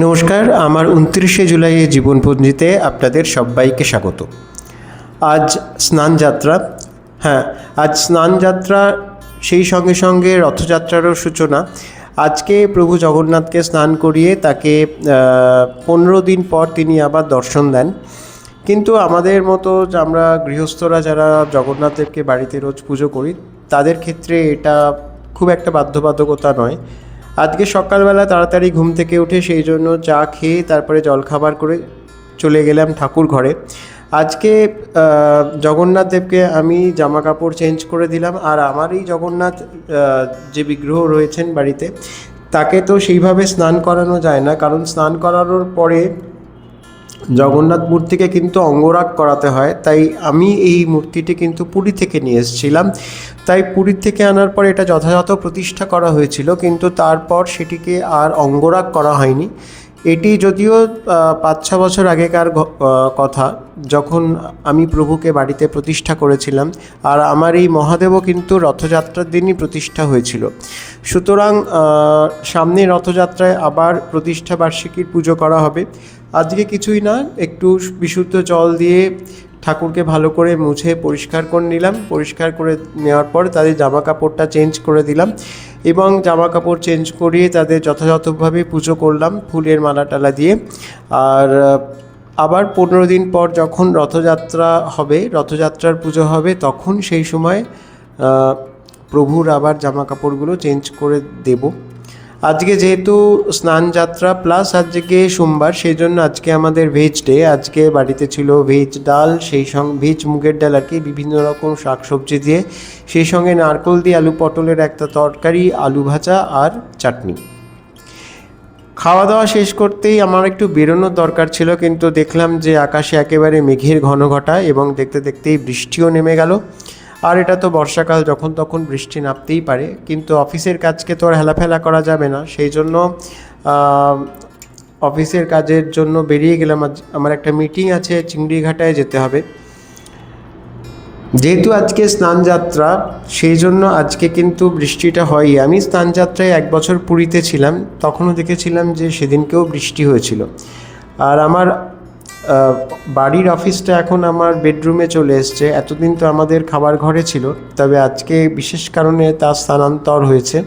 নমস্কার, আমার 29শে জুলাইয়ের জীবনপঞ্জিতে আপনাদের সবাইকে স্বাগত। আজ স্নানযাত্রা। আজ স্নানযাত্রা, সেই সঙ্গে সঙ্গে রথযাত্রারও সূচনা। আজকে প্রভু জগন্নাথকে স্নান করিয়ে তাকে 15 দিন পর তিনি আবার দর্শন দেন। কিন্তু আমাদের মতো আমরা গৃহস্থরা যারা জগন্নাথ দেবকে বাড়িতে রোজ পুজো করি, তাদের ক্ষেত্রে এটা খুব একটা বাধ্যবাধকতা নয়। আজকে সকালবেলা তাড়াতাড়ি ঘুম থেকে উঠে সেই জন্য চা খেয়ে তারপরে জলখাবার করে চলে গেলাম ঠাকুর ঘরে। আজকে জগন্নাথ দেবকে আমি জামা কাপড় চেঞ্জ করে দিলাম। আর আমার এই জগন্নাথ যে বিগ্রহ রয়েছেন বাড়িতে, তাকে তো সেইভাবে স্নান করানো যায় না, কারণ স্নান করানোর পরে জগন্নাথ মূর্তিকে কিন্তু অঙ্গরাগ করাতে হয়। তাই আমি এই মূর্তিটি কিন্তু পুরী থেকে নিয়ে এসেছিলাম। তাই পুরী থেকে আনার পর এটা যথাযথ প্রতিষ্ঠা করা হয়েছিল, কিন্তু তারপর সেটিকে আর অঙ্গরাগ করা হয়নি। এটি যদিও 5-6 বছর আগেকার কথা, যখন আমি প্রভুকে বাড়িতে প্রতিষ্ঠা করেছিলাম। আর আমার এই মহাদেবও কিন্তু রথযাত্রার দিনই প্রতিষ্ঠা হয়েছিল। সুতরাং সামনে রথযাত্রায় আবার প্রতিষ্ঠা বার্ষিকীর পুজো করা হবে। আজকে কিছুই না, একটু বিশুদ্ধ জল দিয়ে ঠাকুরকে ভালো করে মুছে পরিষ্কার করে নিলাম। পরিষ্কার করে নেওয়ার পর তাদের জামা কাপড়টা চেঞ্জ করে দিলাম এবং জামা কাপড় চেঞ্জ করিয়ে তাদের যথাযথভাবে পুজো করলাম ফুলের মালা টালা দিয়ে। আর আবার 15 দিন পর যখন রথযাত্রা হবে, রথযাত্রার পুজো হবে, তখন সেই সময় প্রভুর আবার জামা কাপড়গুলো চেঞ্জ করে দেব। আজকে যেহেতু স্নানযাত্রা প্লাস আজকে সোমবার, সেই জন্য আজকে আমাদের ভেজ ডে। আজকে বাড়িতে ছিল ভেজ ডাল, সেই সঙ্গে ভেজ মুগের ডাল আর কি, বিভিন্ন রকম শাকসবজি দিয়ে, সেই সঙ্গে নারকোল দিয়ে আলু পটলের একটা তরকারি, আলু ভাজা আর চাটনি। খাওয়া দাওয়া শেষ করতেই আমার একটু বেরোনোর দরকার ছিল, কিন্তু দেখলাম যে আকাশে একেবারে মেঘের ঘনঘটা এবং দেখতে দেখতেই বৃষ্টিও নেমে গেল। আর এটা তো বর্ষাকাল, যখন তখন বৃষ্টি নামতেই পারে, কিন্তু অফিসের কাজকে তো আর হেলাফেলা করা যাবে না। সেই জন্য অফিসের কাজের জন্য বেরিয়ে গেলাম। আমার একটা মিটিং আছে, চিংড়িঘাটায় যেতে হবে। যেহেতু আজকে স্নানযাত্রা, সেই জন্য আজকে কিন্তু বৃষ্টিটা হয়ই। আমি স্নানযাত্রায় 1 বছর পুরীতে ছিলাম, তখনও দেখেছিলাম যে সেদিনকেও বৃষ্টি হয়েছিল। আর আমার বাড়ির অফিসটা এখন আমার বেডরুমে চলে এসছে। এতদিন তো আমাদের খাবার ঘরে ছিল, তবে আজকে বিশেষ কারণে তা স্থানান্তর হয়েছে।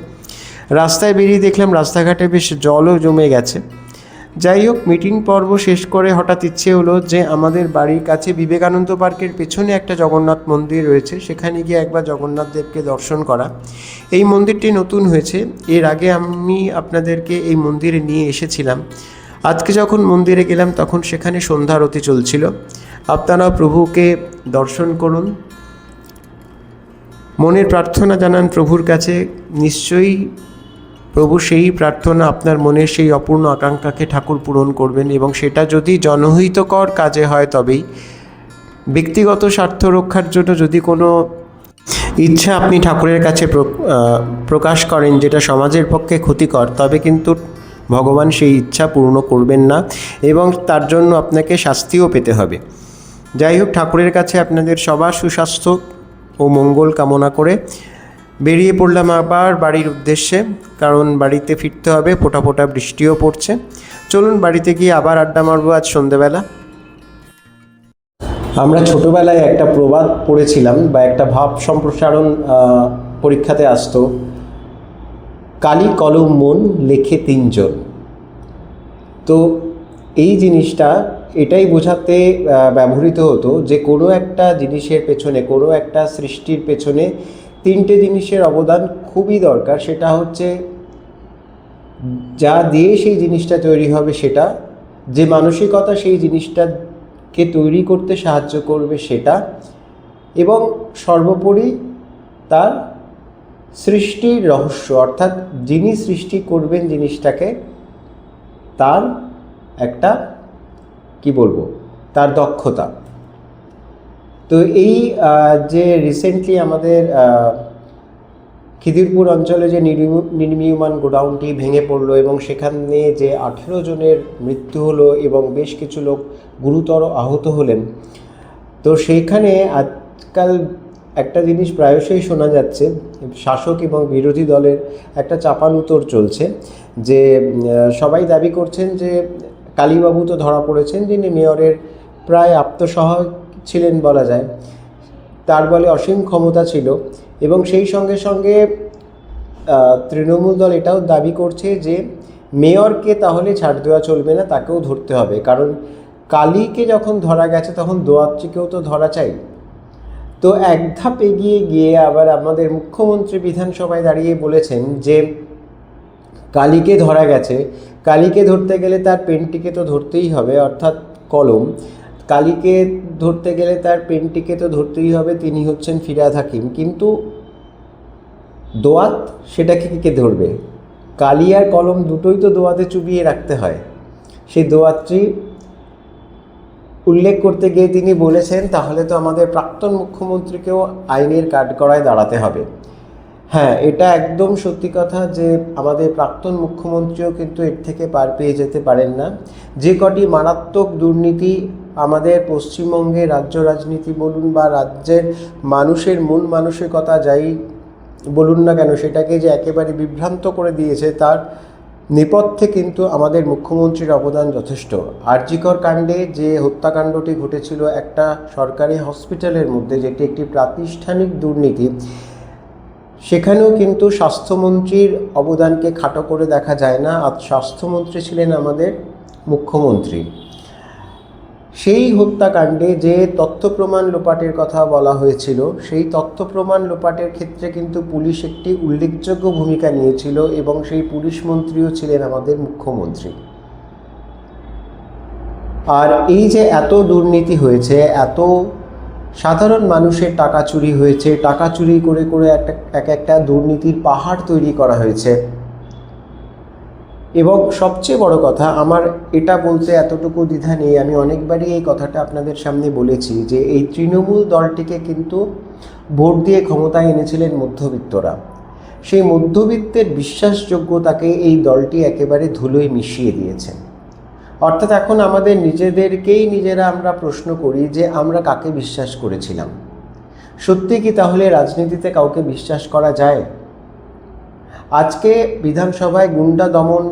রাস্তায় বেরিয়ে দেখলাম রাস্তাঘাটে বেশ জলও জমে গেছে। যাই হোক, মিটিং পর্ব শেষ করে হঠাৎ ইচ্ছে হলো যে আমাদের বাড়ির কাছে বিবেকানন্দ পার্কের পেছনে একটা জগন্নাথ মন্দির রয়েছে, সেখানে গিয়ে একবার জগন্নাথ দেবকে দর্শন করা। এই মন্দিরটি নতুন হয়েছে, এর আগে আমি আপনাদেরকে এই মন্দিরে নিয়ে এসেছিলাম। আজকে যখন মন্দিরে গেলাম তখন সেখানে সন্ধ্যা আরতি চলছিল। আপনারা প্রভুকে দর্শন করুন, মনের প্রার্থনা জানান প্রভুর কাছে। নিশ্চয়ই প্রভু সেই প্রার্থনা, আপনার মনের সেই অপূর্ণ আকাঙ্ক্ষাকে ঠাকুর পূরণ করবেন, এবং সেটা যদি জনহিতকর কাজে হয় তবেই। ব্যক্তিগত স্বার্থ রক্ষার জন্য যদি কোনো ইচ্ছা আপনি ঠাকুরের কাছে প্রকাশ করেন যেটা সমাজের পক্ষে ক্ষতিকর, তবে কিন্তু ভগবান সেই ইচ্ছা পূর্ণ করবেন না, এবং তার জন্য আপনাকে শাস্তিও পেতে হবে। যাই হোক, ঠাকুরের কাছে আপনাদের সবার সুস্বাস্থ্য ও মঙ্গল কামনা করে বেরিয়ে পড়লাম আবার বাড়ির উদ্দেশ্যে, কারণ বাড়িতে ফিরতে হবে। ফোঁটা ফোঁটা বৃষ্টিও পড়ছে। চলুন বাড়িতে গিয়ে আবার আড্ডা মারবো আজ সন্ধেবেলা। আমরা ছোটোবেলায় একটা প্রবাদ পড়েছিলাম, বা একটা ভাব সম্প্রসারণ পরীক্ষাতে আসতো, কালি কলম মন লেখে 3 জন। তো এই জিনিসটা এটাই বোঝাতে ব্যবহৃত হতো যে কোনো একটা জিনিসের পেছনে, কোনো একটা সৃষ্টির পেছনে 3টে জিনিসের অবদান খুবই দরকার। সেটা হচ্ছে যা দিয়ে সেই জিনিসটা তৈরি হবে সেটা, যে মানসিকতা সেই জিনিসটাকে তৈরি করতে সাহায্য করবে সেটা, এবং সর্বোপরি তার সৃষ্টির রহস্য, অর্থাৎ যিনি সৃষ্টি করবেন জিনিসটাকে, তার একটা তার দক্ষতা। তো এই যে রিসেন্টলি আমাদের খিদিরপুর অঞ্চলে যে নির্মীয়মান গোডাউনটি ভেঙে পড়লো এবং সেখানে যে 18 জনের মৃত্যু হলো এবং বেশ কিছু লোক গুরুতর আহত হলেন, তো সেইখানে আজকাল একটা জিনিস প্রায়শই শোনা যাচ্ছে, শাসক এবং বিরোধী দলের একটা চাপানুতোর চলছে, যে সবাই দাবি করছেন যে কালীবাবু তো ধরা পড়েছেন, যিনি মেয়রের প্রায় আত্মসহায়ক ছিলেন বলা যায়, তার বলে অসীম ক্ষমতা ছিল, এবং সেই সঙ্গে সঙ্গে তৃণমূল দল এটাও দাবি করছে যে মেয়রকে তাহলে ছাড় দেওয়া চলবে না, তাকেও ধরতে হবে, কারণ কালীকে যখন ধরা গেছে তখন দোয়াত্রীকেও তো ধরা চাই। তো এক ধাপ এগিয়ে গিয়ে আবার আমাদের মুখ্যমন্ত্রী বিধানসভায় দাঁড়িয়ে বলেছেন যে কালীকে ধরা গেছে, কালীকে ধরতে গেলে তার পেনটিকে তো ধরতেই হবে, অর্থাৎ কলম। কালীকে ধরতে গেলে তার পেনটিকে তো ধরতেই হবে, তিনি হচ্ছেন ফিরহাদ হাকিম, কিন্তু দোয়াত সেটাকে কে ধরবে? কালি আর কলম দুটোই তো দোয়াতে চুবিয়ে রাখতে হয়। সেই দোয়াতটি উল্লেখ করতে গিয়ে তিনি বলেছেন তাহলে তো আমাদের প্রাক্তন মুখ্যমন্ত্রীকেও আইনের কাঠগড়ায় দাঁড়াতে হবে। হ্যাঁ, এটা একদম সত্যি কথা যে আমাদের প্রাক্তন মুখ্যমন্ত্রীও কিন্তু এর থেকে পার পেয়ে যেতে পারেন না। যে কটি মারাত্মক দুর্নীতি আমাদের পশ্চিমবঙ্গে রাজ্য রাজনীতি বলুন বা রাজ্যের মানুষের মন মানসিকতা যাই বলুন না কেন, সেটাকে যে একেবারে বিভ্রান্ত করে দিয়েছে, তার নেপথ্যে কিন্তু আমাদের মুখ্যমন্ত্রীর অবদান যথেষ্ট। আরজিকর কাণ্ডে যে হত্যাকাণ্ডটি ঘটেছিল একটা সরকারি হসপিটালের মধ্যে, যেটি একটি প্রাতিষ্ঠানিক দুর্নীতি, সেখানেও কিন্তু স্বাস্থ্যমন্ত্রীর অবদানকে খাটো করে দেখা যায় না। আর স্বাস্থ্যমন্ত্রী ছিলেন আমাদের মুখ্যমন্ত্রী। সেই হত্যাকাণ্ডে যে তথ্য প্রমাণ লোপাটের কথা বলা হয়েছিল, সেই তথ্য প্রমাণ লোপাটের ক্ষেত্রে কিন্তু পুলিশ একটি উল্লেখযোগ্য ভূমিকা নিয়েছিল, এবং সেই পুলিশ মন্ত্রীও ছিলেন আমাদের মুখ্যমন্ত্রী। আর এই যে এত দুর্নীতি হয়েছে, এত সাধারণ মানুষের টাকা চুরি হয়েছে, টাকা চুরি করে করে একটা দুর্নীতির পাহাড় তৈরি করা হয়েছে। এবং সবচেয়ে বড় কথা, আমার এটা বলতে এতটুকু দ্বিধা নেই, আমি অনেকবারই এই কথাটা আপনাদের সামনে বলেছি, যে এই তৃণমূল দলটিকে কিন্তু ভোট দিয়ে ক্ষমতায় এনেছিলেন মধ্যবিত্তরা। সেই মধ্যবিত্তের বিশ্বাসযোগ্যতাকে এই দলটি একেবারে ধুলোয় মিশিয়ে দিয়েছে। অর্থাৎ এখন আমাদের নিজেদেরকেই নিজেরা আমরা প্রশ্ন করি যে আমরা কাকে বিশ্বাস করেছিলাম। সত্যি কি তাহলে রাজনীতিতে কাউকে বিশ্বাস করা যায়? আজকে বিধানসভায় গুন্ডা দমন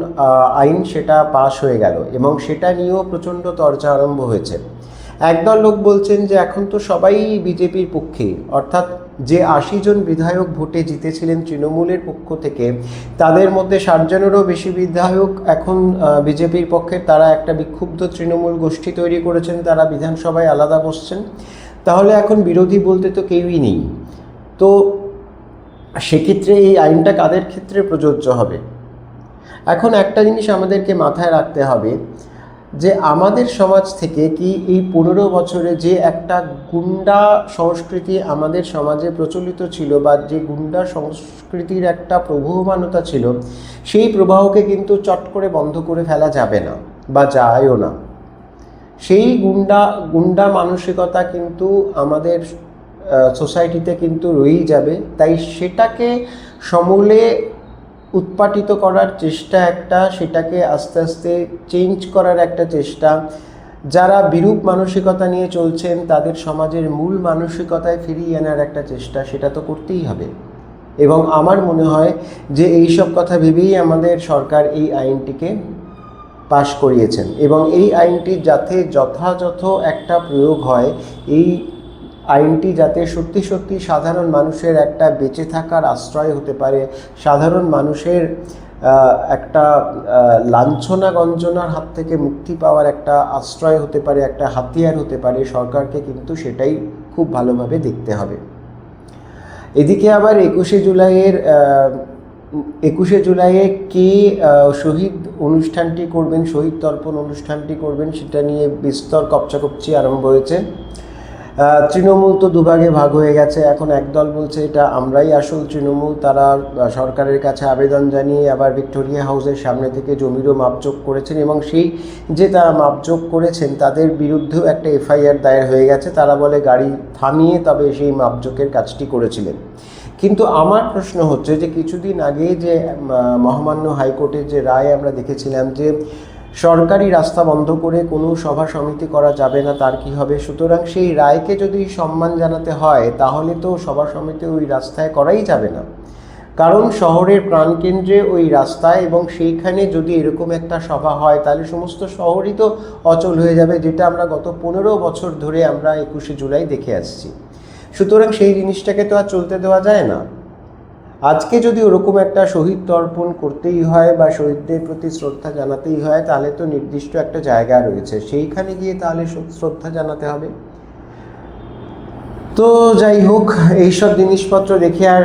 আইন সেটা পাশ হয়ে গেল, এবং সেটা নিয়েও প্রচণ্ড চর্চা আরম্ভ হয়েছে। একদল লোক বলছেন যে এখন তো সবাই বিজেপির পক্ষে, অর্থাৎ যে 80 জন বিধায়ক ভোটে জিতেছিলেন তৃণমূলের পক্ষ থেকে, তাদের মধ্যে 60 জনেরও বেশি বিধায়ক এখন বিজেপির পক্ষে। তারা একটা বিক্ষুব্ধ তৃণমূল গোষ্ঠী তৈরি করেছেন, তারা বিধানসভায় আলাদা বসছেন। তাহলে এখন বিরোধী বলতে তো কেউই নেই। তো সেক্ষেত্রে এই আইনটা কাদের ক্ষেত্রে প্রযোজ্য হবে? এখন একটা জিনিস আমাদেরকে মাথায় রাখতে হবে, যে আমাদের সমাজ থেকে কি এই 15 বছরে যে একটা গুন্ডা সংস্কৃতি আমাদের সমাজে প্রচলিত ছিল, বা যে গুন্ডা সংস্কৃতির একটা প্রবহমানতা ছিল, সেই প্রবাহকে কিন্তু চট করে বন্ধ করে ফেলা যাবে না, বা যায়ও না। সেই গুন্ডা মানসিকতা কিন্তু আমাদের সোসাইটিতে কিন্তু রয়েই যাবে। তাই সেটাকে সমূলে উৎপাটিত করার চেষ্টা একটা, সেটাকে আস্তে আস্তে চেঞ্জ করার একটা চেষ্টা, যারা বিরূপ মানসিকতা নিয়ে চলছেন তাদের সমাজের মূল মানসিকতায় ফিরিয়ে আনার একটা চেষ্টা, সেটা তো করতেই হবে। এবং আমার মনে হয় যে এই সব কথা ভেবেই আমাদের সরকার এই আইনটিকে পাশ করিয়েছেন, এবং এই আইনটি যাতে যথাযথ একটা প্রয়োগ হয়, এই আইনটি যাতে সত্যি সত্যি সাধারণ মানুষের একটা বেঁচে থাকার আশ্রয় হতে পারে, সাধারণ মানুষের একটা লাঞ্ছনা গঞ্জনার হাত থেকে মুক্তি পাওয়ার একটা আশ্রয় হতে পারে, একটা হাতিয়ার হতে পারে, সরকারকে কিন্তু সেটাই খুব ভালোভাবে দেখতে হবে। এদিকে আবার 21শে জুলাইয়ে কে শহীদ অনুষ্ঠানটি করবেন, শহীদ তর্পণ অনুষ্ঠানটি করবেন, সেটা নিয়ে বিস্তর কপচাকপচি আরম্ভ হয়েছে। তৃণমূল তো দুভাগে ভাগ হয়ে গেছে। এখন একদল বলছে এটা আমরাই আসল তৃণমূল, তারা সরকারের কাছে আবেদন জানিয়ে আবার ভিক্টোরিয়া হাউসের সামনে থেকে জমিরও মাপজোক করেছেন, এবং সেই যে তারা মাপজোক করেছেন তাদের বিরুদ্ধেও একটা এফআইআর দায়ের হয়ে গেছে। তারা বলে গাড়ি থামিয়ে তবে সেই মাপজোকের কাজটি করেছিলেন। কিন্তু আমার প্রশ্ন হচ্ছে যে কিছুদিন আগে যে মহামান্য হাইকোর্টের যে রায় আমরা দেখেছিলাম, যে সরকারি রাস্তা বন্ধ করে কোনো সভা সমিতি করা যাবে না, তার কি হবে? সুতরাং সেই রায়কে যদি সম্মান জানাতে হয় তাহলে তো সভা সমিতি ওই রাস্তায় করাই যাবে না, কারণ শহরের প্রাণকেন্দ্রে ওই রাস্তায় এবং সেইখানে যদি এরকম একটা সভা হয় তাহলে সমস্ত শহরই তো অচল হয়ে যাবে, যেটা আমরা গত 15 বছর ধরে আমরা 21শে জুলাই দেখে আসছি। সুতরাং সেই জিনিসটাকে তো আর চলতে দেওয়া যায় না। আজকে যদি ওরকম একটা শহীদ তর্পণ করতেই হয় বা শহীদদের প্রতি শ্রদ্ধা জানাতেই হয় তাহলে তো নির্দিষ্ট একটা জায়গা রয়েছে, সেইখানে গিয়ে তাহলে শ্রদ্ধা জানাতে হবে। তো যাই হোক, এইসব জিনিসপত্র দেখে আর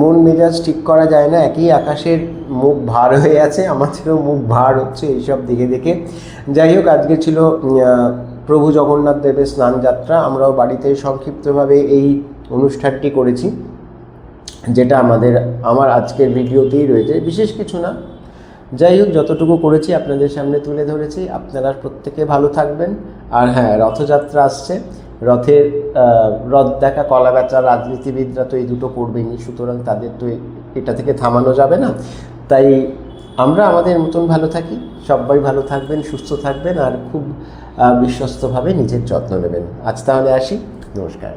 মন মেজাজ ঠিক করা যায় না, একই আকাশের মুখ ভার হয়ে আছে, আমাদেরও মুখ ভার হচ্ছে এইসব দেখে দেখে। যাই হোক, আজকে ছিল প্রভু জগন্নাথ দেবের স্নানযাত্রা। আমরাও বাড়িতে সংক্ষিপ্তভাবে এই অনুষ্ঠানটি করেছি, যেটা আমার আজকের ভিডিওতেই রয়েছে, বিশেষ কিছু না। যাই হোক, যতটুকু করেছি আপনাদের সামনে তুলে ধরেছি। আপনারা প্রত্যেকে ভালো থাকবেন। আর হ্যাঁ, রথযাত্রা আসছে, রথ দেখা, কলা বেচা, রাজনীতিবিদরা তো এই দুটো করবেনই, সুতরাং তাদের তো এটা থেকে থামানো যাবে না। তাই আমরা আমাদের মতন ভালো থাকি, সবাই ভালো থাকবেন, সুস্থ থাকবেন আর খুব বিশ্বস্তভাবে নিজের যত্ন নেবেন। আজ তাহলে আসি, নমস্কার।